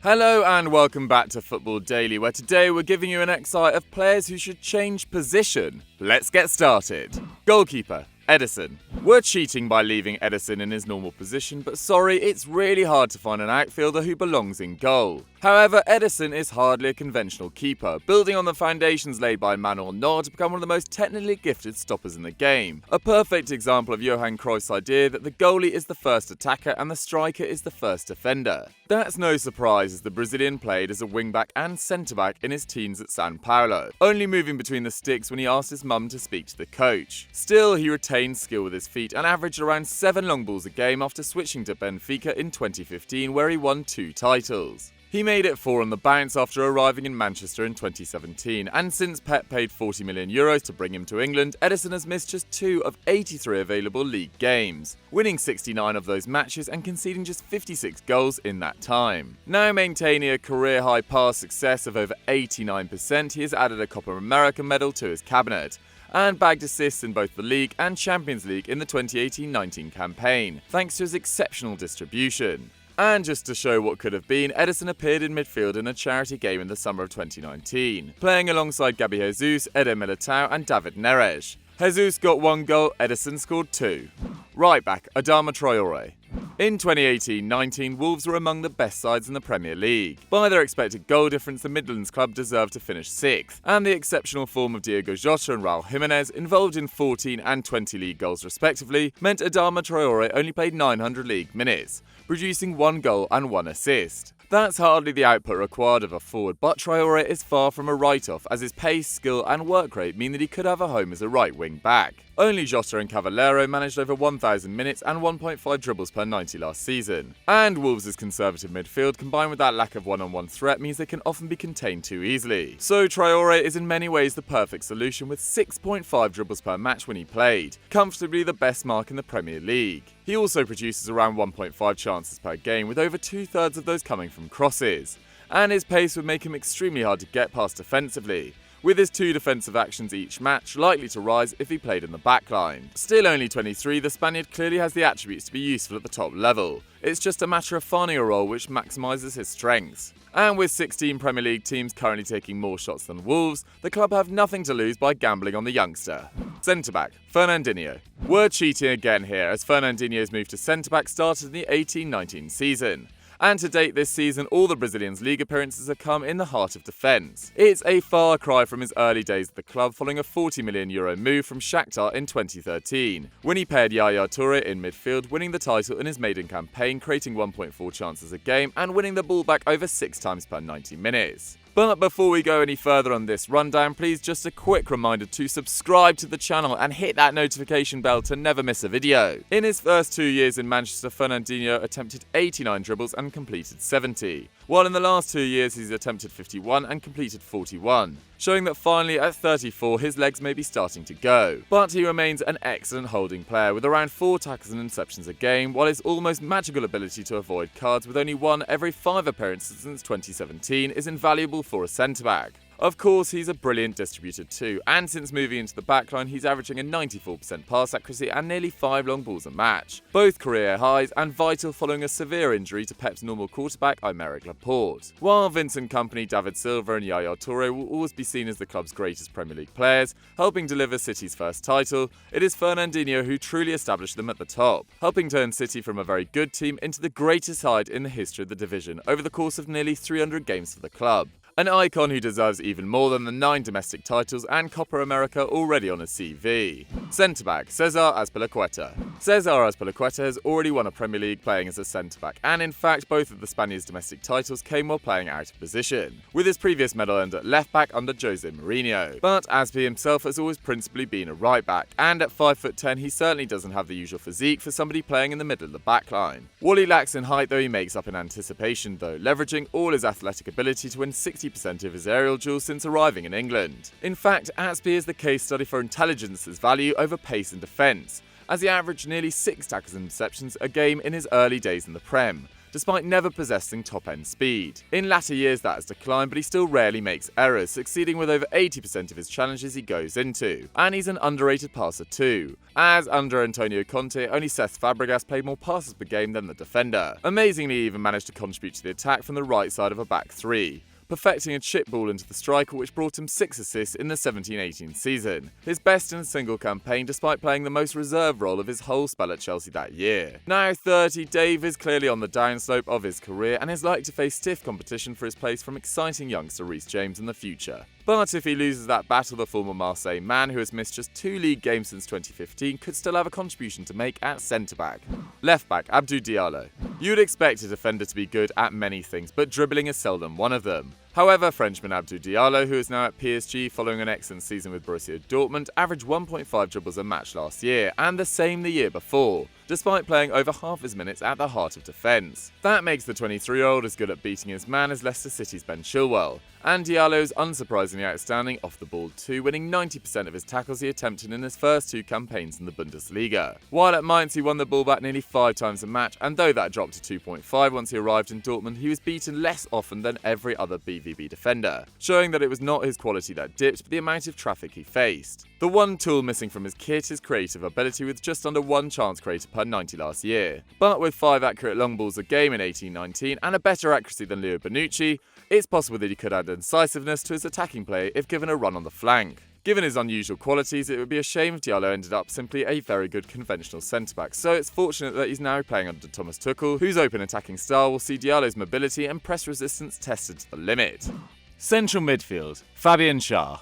Hello and welcome back to Football Daily, where today we're giving you an excerpt of players who should change position. Let's get started. Goalkeeper Edison. We're cheating by leaving Edison in his normal position, but sorry, it's really hard to find an outfielder who belongs in goal. However, Edison is hardly a conventional keeper, building on the foundations laid by Manuel Neuer to become one of the most technically gifted stoppers in the game. A perfect example of Johan Cruyff's idea that the goalie is the first attacker and the striker is the first defender. That's no surprise, as the Brazilian played as a wing-back and centre-back in his teens at São Paulo, only moving between the sticks when he asked his mum to speak to the coach. Still, he retained skill with his feet and averaged around 7 long balls a game after switching to Benfica in 2015, where he won 2 titles. He made it 4 on the bounce after arriving in Manchester in 2017, and since Pep paid €40 million to bring him to England, Edison has missed just 2 of 83 available league games, winning 69 of those matches and conceding just 56 goals in that time. Now maintaining a career-high pass success of over 89%, he has added a Copa America medal to his cabinet, and bagged assists in both the League and Champions League in the 2018-19 campaign, thanks to his exceptional distribution. And just to show what could have been, Edison appeared in midfield in a charity game in the summer of 2019, playing alongside Gabi Jesus, Eder Militao and David Neres. Jesus got 1 goal, Edison scored 2. Right back, Adama Troy Ray. In 2018-19, Wolves were among the best sides in the Premier League. By their expected goal difference, the Midlands club deserved to finish 6th, and the exceptional form of Diogo Jota and Raul Jimenez, involved in 14 and 20 league goals respectively, meant Adama Troy Ray only played 900 league minutes, producing 1 goal and 1 assist. That's hardly the output required of a forward, but Traore is far from a write-off, as his pace, skill and work rate mean that he could have a home as a right wing back. Only Jota and Cavaleiro managed over 1,000 minutes and 1.5 dribbles per 90 last season. And Wolves' conservative midfield, combined with that lack of one-on-one threat, means they can often be contained too easily. So Traore is in many ways the perfect solution, with 6.5 dribbles per match when he played, comfortably the best mark in the Premier League. He also produces around 1.5 chances per game, with over 2/3 of those coming from crosses. And his pace would make him extremely hard to get past defensively, with his 2 defensive actions each match likely to rise if he played in the backline. Still only 23, the Spaniard clearly has the attributes to be useful at the top level. It's just a matter of finding a role which maximises his strengths. And with 16 Premier League teams currently taking more shots than Wolves, the club have nothing to lose by gambling on the youngster. Centre-back, Fernandinho. We're cheating again here, as Fernandinho's move to centre-back started in the 18-19 season. And to date this season, all the Brazilian's league appearances have come in the heart of defence. It's a far cry from his early days at the club, following a €40 million move from Shakhtar in 2013, when he paired Yaya Toure in midfield, winning the title in his maiden campaign, creating 1.4 chances a game and winning the ball back over 6 times per 90 minutes. But before we go any further on this rundown, please just a quick reminder to subscribe to the channel and hit that notification bell to never miss a video. In his first 2 years in Manchester, Fernandinho attempted 89 dribbles and completed 70, while in the last 2 years he's attempted 51 and completed 41, showing that finally at 34 his legs may be starting to go. But he remains an excellent holding player, with around 4 tackles and interceptions a game, while his almost magical ability to avoid cards with only 1 every 5 appearances since 2017 is invaluable for a centre-back. Of course, he's a brilliant distributor too, and since moving into the backline, he's averaging a 94% pass accuracy and nearly 5 long balls a match, both career highs and vital following a severe injury to Pep's normal quarterback Aymeric Laporte. While Vincent Kompany, David Silva and Yaya Toure will always be seen as the club's greatest Premier League players, helping deliver City's first title, it is Fernandinho who truly established them at the top, helping turn City from a very good team into the greatest side in the history of the division over the course of nearly 300 games for the club. An icon who deserves even more than the 9 domestic titles and Copa America already on his CV. Centre-back, Cesar Azpilicueta. Cesar Azpilicueta has already won a Premier League playing as a centre-back, and in fact both of the Spaniards' domestic titles came while playing out of position, with his previous medal earned at left-back under Jose Mourinho. But Azpi himself has always principally been a right-back, and at 5'10" he certainly doesn't have the usual physique for somebody playing in the middle of the backline. What he lacks in height though he makes up in anticipation though, leveraging all his athletic ability to win 60% of his aerial duels since arriving in England. In fact, Azpi is the case study for intelligence's value over pace and defence, as he averaged nearly 6 tackles and interceptions a game in his early days in the Prem, despite never possessing top-end speed. In latter years that has declined, but he still rarely makes errors, succeeding with over 80% of his challenges he goes into. And he's an underrated passer too, as under Antonio Conte, only Cesc Fabregas played more passes per game than the defender. Amazingly, he even managed to contribute to the attack from the right side of a back three, perfecting a chip ball into the striker which brought him 6 assists in the 17-18 season, his best in a single campaign despite playing the most reserved role of his whole spell at Chelsea that year. Now 30, Dave is clearly on the downslope of his career and is likely to face stiff competition for his place from exciting youngster Reece James in the future. But if he loses that battle, the former Marseille man, who has missed just 2 league games since 2015, could still have a contribution to make at centre-back. Left-back, Abdul Diallo. You'd expect a defender to be good at many things, but dribbling is seldom one of them. However, Frenchman Abdul Diallo, who is now at PSG following an excellent season with Borussia Dortmund, averaged 1.5 dribbles a match last year, and the same the year before, despite playing over half his minutes at the heart of defence. That makes the 23-year-old as good at beating his man as Leicester City's Ben Chilwell. And Diallo is unsurprisingly outstanding off the ball too, winning 90% of his tackles he attempted in his first 2 campaigns in the Bundesliga. While at Mainz he won the ball back nearly 5 times a match, and though that dropped to 2.5 once he arrived in Dortmund, he was beaten less often than every other BVB defender, showing that it was not his quality that dipped, but the amount of traffic he faced. The one tool missing from his kit is creative ability, with just under 1 chance created per 90 last year. But with 5 accurate long balls a game in 18-19 and a better accuracy than Leo Bonucci, it's possible that he could add incisiveness to his attacking play if given a run on the flank. Given his unusual qualities, it would be a shame if Diallo ended up simply a very good conventional centre-back, so it's fortunate that he's now playing under Thomas Tuchel, whose open attacking style will see Diallo's mobility and press resistance tested to the limit. Central midfield, Fabian Shah.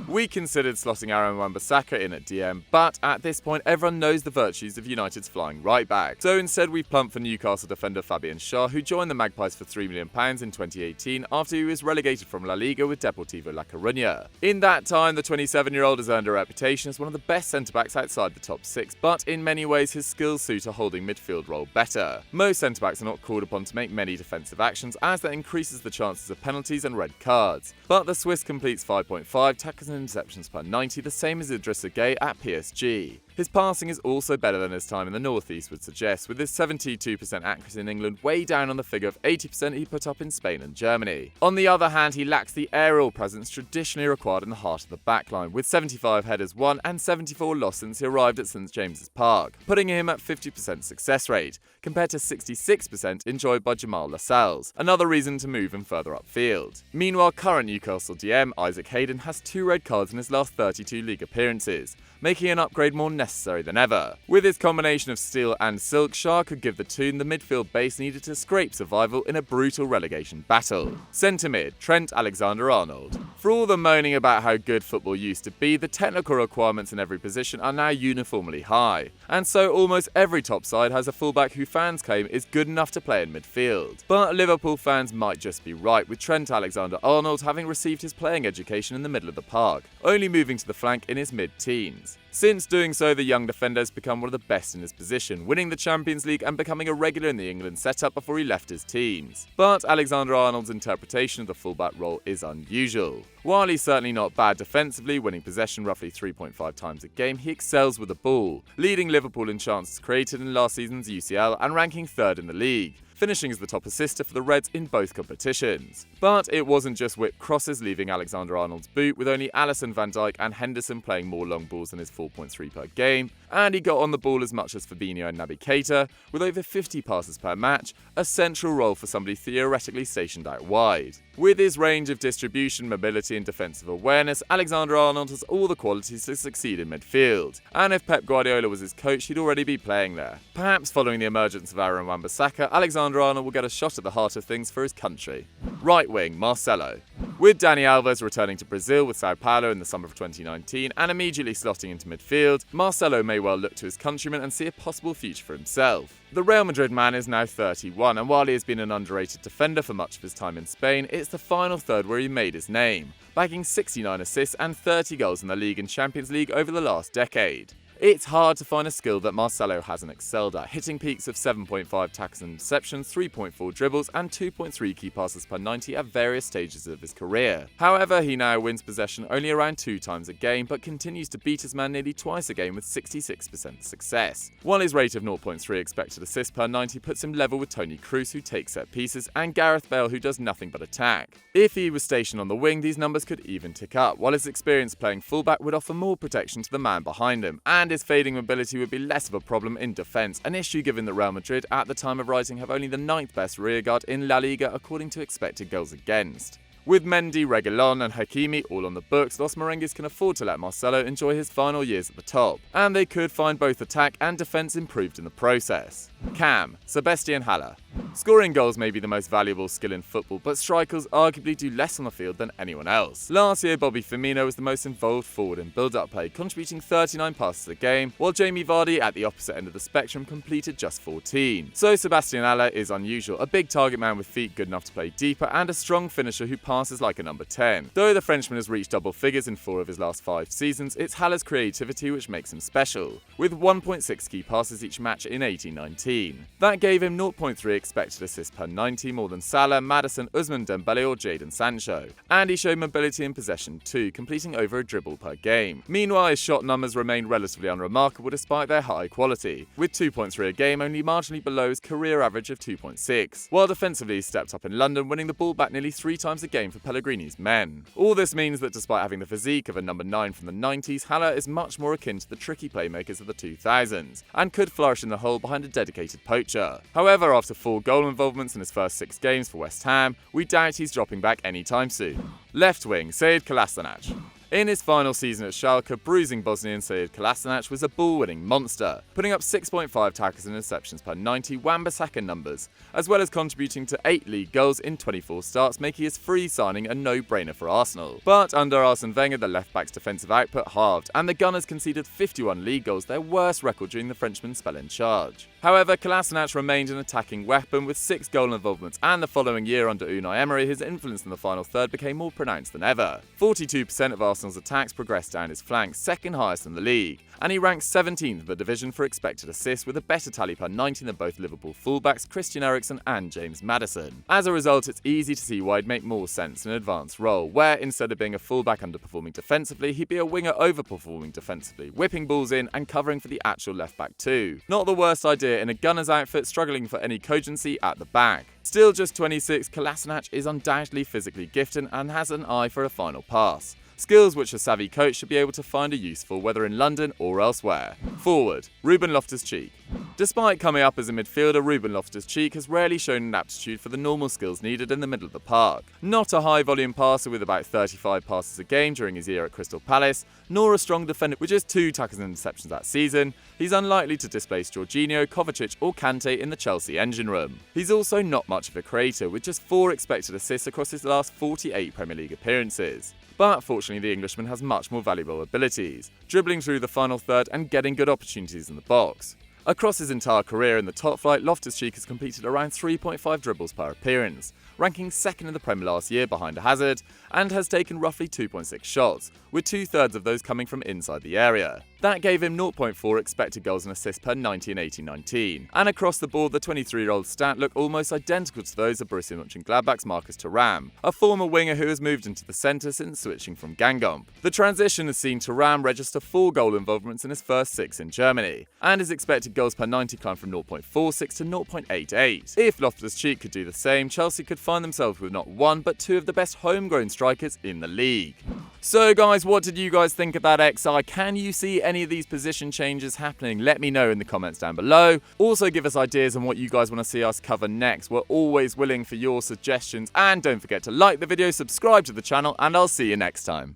We considered slotting Aaron Wan-Bissaka in at DM, but at this point everyone knows the virtues of United's flying right back. So instead we plumped for Newcastle defender Fabian Shah, who joined the Magpies for £3 million in 2018 after he was relegated from La Liga with Deportivo La Coruña. In that time, the 27-year-old has earned a reputation as one of the best centre-backs outside the top 6, but in many ways his skills suit a holding midfield role better. Most centre-backs are not called upon to make many defensive actions, as that increases the chances of penalties and red cards. But the Swiss completes 5.5 tackles and interceptions per 90, the same as Idrissa Gueye at PSG. His passing is also better than his time in the Northeast would suggest, with his 72% accuracy in England way down on the figure of 80% he put up in Spain and Germany. On the other hand, he lacks the aerial presence traditionally required in the heart of the backline, with 75 headers won and 74 lost since he arrived at St James's Park, putting him at 50% success rate, compared to 66% enjoyed by Jamal Lascelles, another reason to move him further upfield. Meanwhile, current Newcastle DM Isaac Hayden has 2 red cards in his last 32 league appearances, making an upgrade more necessary than ever. With his combination of steel and silk, Shah could give the Toon the midfield base needed to scrape survival in a brutal relegation battle. Centre mid, Trent Alexander-Arnold. For all the moaning about how good football used to be, the technical requirements in every position are now uniformly high, and so almost every top side has a fullback who fans claim is good enough to play in midfield. But Liverpool fans might just be right, with Trent Alexander-Arnold having received his playing education in the middle of the park, only moving to the flank in his mid-teens. Since doing so, the young defender has become one of the best in his position, winning the Champions League and becoming a regular in the England setup before he left his teams. But Alexander-Arnold's interpretation of the fullback role is unusual. While he's certainly not bad defensively, winning possession roughly 3.5 times a game, he excels with the ball, leading Liverpool in chances created in last season's UCL and ranking 3rd in the league, finishing as the top assister for the Reds in both competitions. But it wasn't just whipped crosses leaving Alexander-Arnold's boot, with only Alisson, Van Dijk and Henderson playing more long balls than his 4.3 per game, and he got on the ball as much as Fabinho and Naby Keita, with over 50 passes per match, a central role for somebody theoretically stationed out wide. With his range of distribution, mobility and defensive awareness, Alexander-Arnold has all the qualities to succeed in midfield, and if Pep Guardiola was his coach, he'd already be playing there. Perhaps following the emergence of Aaron Wan-Bissaka, Alexander-Arnold will get a shot at the heart of things for his country. Right wing, Marcello. With Dani Alves returning to Brazil with Sao Paulo in the summer of 2019 and immediately slotting into midfield, Marcello may well look to his countrymen and see a possible future for himself. The Real Madrid man is now 31, and while he has been an underrated defender for much of his time in Spain, it's the final third where he made his name, bagging 69 assists and 30 goals in the league and Champions League over the last decade. It's hard to find a skill that Marcello hasn't excelled at, hitting peaks of 7.5 tackles and interceptions, 3.4 dribbles, and 2.3 key passes per 90 at various stages of his career. However, he now wins possession only around 2 times a game, but continues to beat his man nearly twice a game with 66% success. While his rate of 0.3 expected assists per 90 puts him level with Toni Kroos, who takes set pieces, and Gareth Bale, who does nothing but attack. If he was stationed on the wing, these numbers could even tick up, while his experience playing fullback would offer more protection to the man behind him, and his fading mobility would be less of a problem in defence, an issue given that Real Madrid at the time of writing have only the 9th best rearguard in La Liga according to expected goals against. With Mendy, Reguilon and Hakimi all on the books, Los Merengues can afford to let Marcello enjoy his final years at the top, and they could find both attack and defence improved in the process. Cam, Sebastian Hala. Scoring goals may be the most valuable skill in football, but strikers arguably do less on the field than anyone else. Last year, Bobby Firmino was the most involved forward in build-up play, contributing 39 passes a game, while Jamie Vardy, at the opposite end of the spectrum, completed just 14. So Sebastian Hala is unusual, a big target man with feet good enough to play deeper, and a strong finisher who passes like a number 10. Though the Frenchman has reached double figures in 4 of his last 5 seasons, it's Hala's creativity which makes him special, with 1.6 key passes each match in 18-19. That gave him 0.3 expected assists per 90, more than Salah, Maddison, Ousmane Dembele or Jadon Sancho. And he showed mobility in possession too, completing over a dribble per game. Meanwhile, his shot numbers remained relatively unremarkable despite their high quality, with 2.3 a game only marginally below his career average of 2.6. While defensively he stepped up in London, winning the ball back nearly 3 times a game for Pellegrini's men. All this means that despite having the physique of a number 9 from the 90s, Hala is much more akin to the tricky playmakers of the 2000s, and could flourish in the hole behind a dedicated poacher. However, after 4 goal involvements in his first 6 games for West Ham, we doubt he's dropping back anytime soon. Left wing, Sead Kolasinac. In his final season at Schalke, bruising Bosnian Sead Kolasinac was a ball-winning monster, putting up 6.5 tackles and interceptions per 90 Wan-Bissaka numbers, as well as contributing to 8 league goals in 24 starts, making his free signing a no-brainer for Arsenal. But under Arsene Wenger, the left-back's defensive output halved, and the Gunners conceded 51 league goals, their worst record during the Frenchman's spell in charge. However, Kolasinac remained an attacking weapon with 6 goal involvements, and the following year under Unai Emery, his influence in the final third became more pronounced than ever. 42% of Arsenal's attacks progressed down his flank, second highest in the league, and he ranks 17th in the division for expected assists with a better tally per 90 than both Liverpool fullbacks Christian Eriksen and James Maddison. As a result, it's easy to see why it'd make more sense in an advanced role, where instead of being a fullback underperforming defensively, he'd be a winger overperforming defensively, whipping balls in and covering for the actual left back too. Not the worst idea in a Gunners outfit struggling for any cogency at the back. Still just 26, Kolasinac is undoubtedly physically gifted and has an eye for a final pass. Skills which a savvy coach should be able to find a use for, whether in London or elsewhere. Forward, Ruben Loftus-Cheek. Despite coming up as a midfielder, Ruben Loftus-Cheek has rarely shown an aptitude for the normal skills needed in the middle of the park. Not a high-volume passer with about 35 passes a game during his year at Crystal Palace, nor a strong defender with just 2 tackles and interceptions that season, he's unlikely to displace Jorginho, Kovacic or Kante in the Chelsea engine room. He's also not much of a creator, with just 4 expected assists across his last 48 Premier League appearances. But fortunately, the Englishman has much more valuable abilities, dribbling through the final third and getting good opportunities in the box. Across his entire career in the top flight, Loftus-Cheek has completed around 3.5 dribbles per appearance, ranking 2nd in the Prem last year behind Hazard, and has taken roughly 2.6 shots, with 2/3 of those coming from inside the area. That gave him 0.4 expected goals and assists per 90 in 18-19. And across the board, the 23-year-old stat look almost identical to those of Borussia Mönchengladbach's Marcus Thuram, a former winger who has moved into the centre since switching from Guingamp. The transition has seen Thuram register 4 goal involvements in his first 6 in Germany, and his expected goals per 90 climbed from 0.46 to 0.88. If Loftus-Cheek could do the same, Chelsea could find themselves with not 1 but 2 of the best homegrown strikers in the league. So guys, what did you guys think about XI? Can you see any of these position changes happening? Let me know in the comments down below. Also give us ideas on what you guys want to see us cover next. We're always willing for your suggestions, and don't forget to like the video, subscribe to the channel, and I'll see you next time.